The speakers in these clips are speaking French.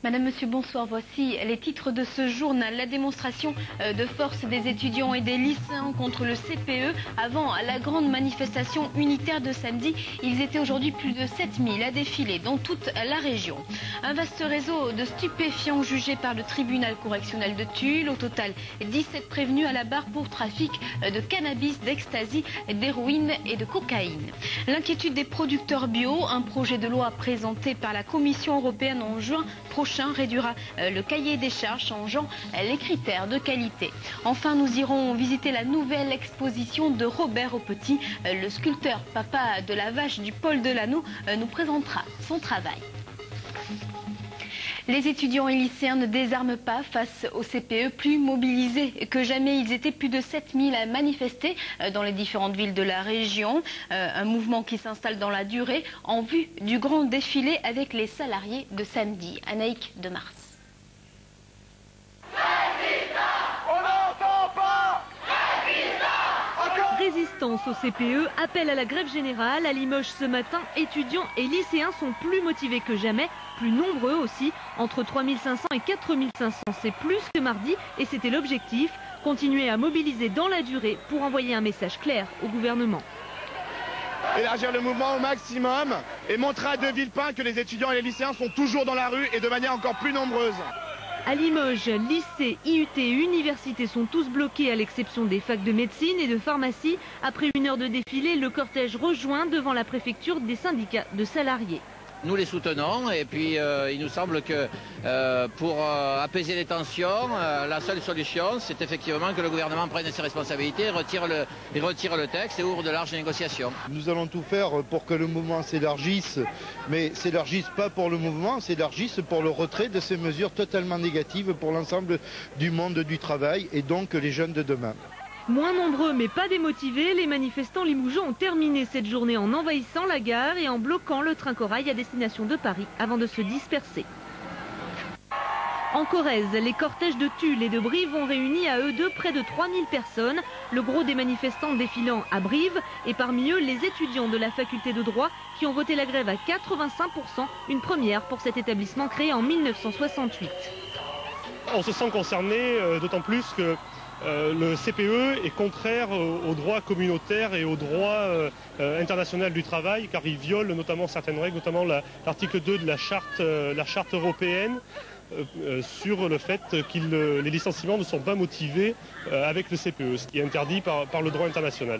Madame, Monsieur, bonsoir. Voici les titres de ce journal. La démonstration de force des étudiants et des lycéens contre le CPE avant la grande manifestation unitaire de samedi. Ils étaient aujourd'hui plus de 7000 à défiler dans toute la région. Un vaste réseau de stupéfiants jugé par le tribunal correctionnel de Tulle. Au total, 17 prévenus à la barre pour trafic de cannabis, d'ecstasy, d'héroïne et de cocaïne. L'inquiétude des producteurs bio. Un projet de loi présenté par la Commission européenne en juin prochain réduira le cahier des charges, changeant les critères de qualité. Enfin, nous irons visiter la nouvelle exposition de Robert Aupetit. Le sculpteur papa de la vache du Paul Delano nous présentera son travail. Les étudiants et lycéens ne désarment pas face au CPE, plus mobilisés que jamais. Ils étaient plus de 7000 à manifester dans les différentes villes de la région. Un mouvement qui s'installe dans la durée en vue du grand défilé avec les salariés de samedi. Anaïk de Mars. Résistance au CPE, appel à la grève générale. À Limoges ce matin, étudiants et lycéens sont plus motivés que jamais, plus nombreux aussi, entre 3500 et 4500. C'est plus que mardi et c'était l'objectif, continuer à mobiliser dans la durée pour envoyer un message clair au gouvernement. Élargir le mouvement au maximum et montrer à De Villepin que les étudiants et les lycéens sont toujours dans la rue et de manière encore plus nombreuse. À Limoges, lycées, IUT et universités sont tous bloqués à l'exception des facs de médecine et de pharmacie. Après une heure de défilé, le cortège rejoint devant la préfecture des syndicats de salariés. Nous les soutenons et puis il nous semble que pour apaiser les tensions, la seule solution c'est effectivement que le gouvernement prenne ses responsabilités, retire le texte et ouvre de larges négociations. Nous allons tout faire pour que le mouvement s'élargisse, mais s'élargisse pas pour le mouvement, s'élargisse pour le retrait de ces mesures totalement négatives pour l'ensemble du monde du travail et donc les jeunes de demain. Moins nombreux mais pas démotivés, les manifestants limougeaux ont terminé cette journée en envahissant la gare et en bloquant le train Corail à destination de Paris avant de se disperser. En Corrèze, les cortèges de Tulle et de Brive ont réuni à eux deux près de 3000 personnes. Le gros des manifestants défilant à Brive et parmi eux les étudiants de la faculté de droit qui ont voté la grève à 85%, une première pour cet établissement créé en 1968. On se sent concerné, d'autant plus que le CPE est contraire au droit communautaire et au droit international du travail, car il viole notamment certaines règles, notamment l'article 2 de la charte européenne sur le fait que les licenciements ne sont pas motivés avec le CPE, ce qui est interdit par le droit international.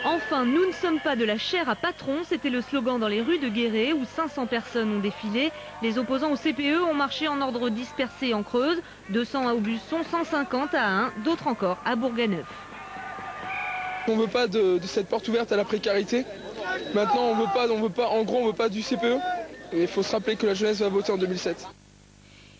Enfin, nous ne sommes pas de la chair à patron, c'était le slogan dans les rues de Guéret où 500 personnes ont défilé. Les opposants au CPE ont marché en ordre dispersé en Creuse, 200 à Aubusson, 150 à Ain, d'autres encore à Bourganeuf. On ne veut pas de cette porte ouverte à la précarité. Maintenant, on veut pas du CPE. Et il faut se rappeler que la jeunesse va voter en 2007.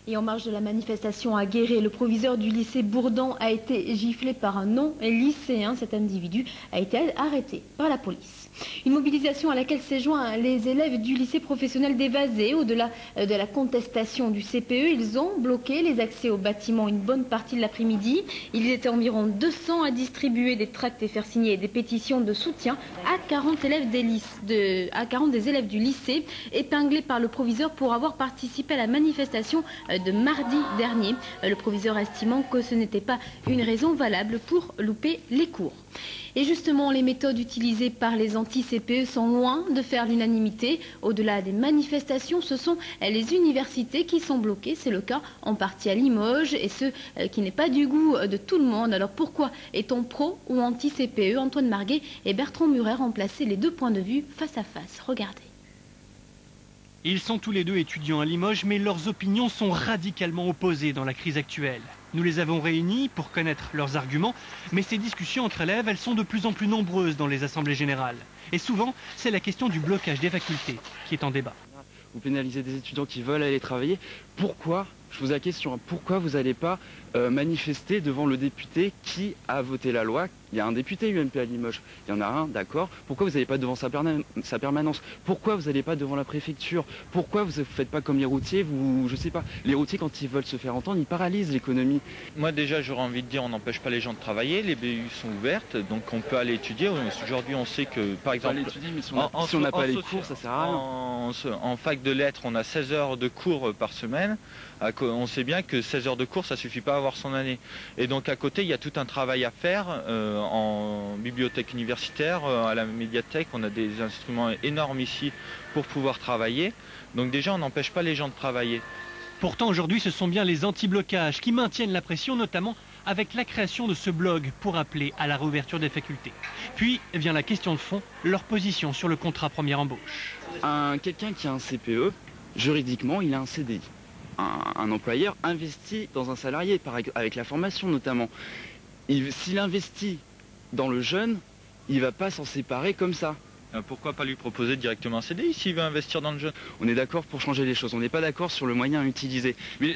Et en marge de la manifestation à Guéret, le proviseur du lycée Bourdan a été giflé par un non-lycéen. Cet individu a été arrêté par la police. Une mobilisation à laquelle s'est joint les élèves du lycée professionnel d'Évasé. Au-delà de la contestation du CPE, ils ont bloqué les accès au bâtiment une bonne partie de l'après-midi. Ils étaient environ 200 à distribuer des tracts et faire signer des pétitions de soutien à 40 élèves des élèves du lycée, épinglés par le proviseur pour avoir participé à la manifestation de mardi dernier. Le proviseur estimant que ce n'était pas une raison valable pour louper les cours. Et justement, les méthodes utilisées par les anti-CPE sont loin de faire l'unanimité. Au-delà des manifestations, ce sont les universités qui sont bloquées. C'est le cas en partie à Limoges et ce qui n'est pas du goût de tout le monde. Alors pourquoi est-on pro ou anti-CPE? Antoine Marguet et Bertrand Muret ont placé les deux points de vue face à face. Regardez. Ils sont tous les deux étudiants à Limoges, mais leurs opinions sont radicalement opposées dans la crise actuelle. Nous les avons réunis pour connaître leurs arguments, mais ces discussions entre élèves, elles sont de plus en plus nombreuses dans les assemblées générales. Et souvent, c'est la question du blocage des facultés qui est en débat. Vous pénalisez des étudiants qui veulent aller travailler. Pourquoi Je pose la question, pourquoi vous n'allez pas manifester devant le député qui a voté la loi? Il y a un député UMP à Limoges, il y en a un, d'accord. Pourquoi vous n'allez pas devant sa permanence? Pourquoi vous n'allez pas devant la préfecture? Pourquoi vous ne faites pas comme les routiers? Je sais pas, les routiers quand ils veulent se faire entendre, ils paralysent l'économie. Moi déjà j'aurais envie de dire, on n'empêche pas les gens de travailler, les BU sont ouvertes, donc on peut aller étudier. Aujourd'hui on sait que par exemple, mais si on n'a pas les cours, ça sert à rien. En fac de lettres on a 16 heures de cours par semaine. On sait bien que 16 heures de cours ça suffit pas à avoir son année. Et donc à côté il y a tout un travail à faire en bibliothèque universitaire, à la médiathèque, on a des instruments énormes ici pour pouvoir travailler. Donc déjà on n'empêche pas les gens de travailler. Pourtant aujourd'hui ce sont bien les anti-blocages qui maintiennent la pression, notamment avec la création de ce blog pour appeler à la réouverture des facultés. Puis vient la question de fond, leur position sur le contrat première embauche. Quelqu'un qui a un CPE, juridiquement il a un CDI. Un employeur investit dans un salarié, avec la formation notamment. S'il investit dans le jeune, il ne va pas s'en séparer comme ça. Pourquoi pas lui proposer directement un CDI s'il veut investir dans le jeune? On est d'accord pour changer les choses, on n'est pas d'accord sur le moyen à utiliser. Mais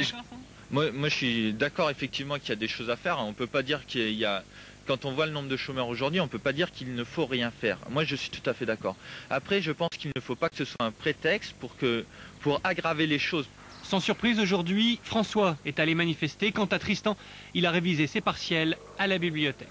moi je suis d'accord effectivement qu'il y a des choses à faire. On peut pas dire qu'il y a... Quand on voit le nombre de chômeurs aujourd'hui, on ne peut pas dire qu'il ne faut rien faire. Moi je suis tout à fait d'accord. Après je pense qu'il ne faut pas que ce soit un prétexte pour aggraver les choses. Sans surprise, aujourd'hui, François est allé manifester. Quant à Tristan, il a révisé ses partiels à la bibliothèque.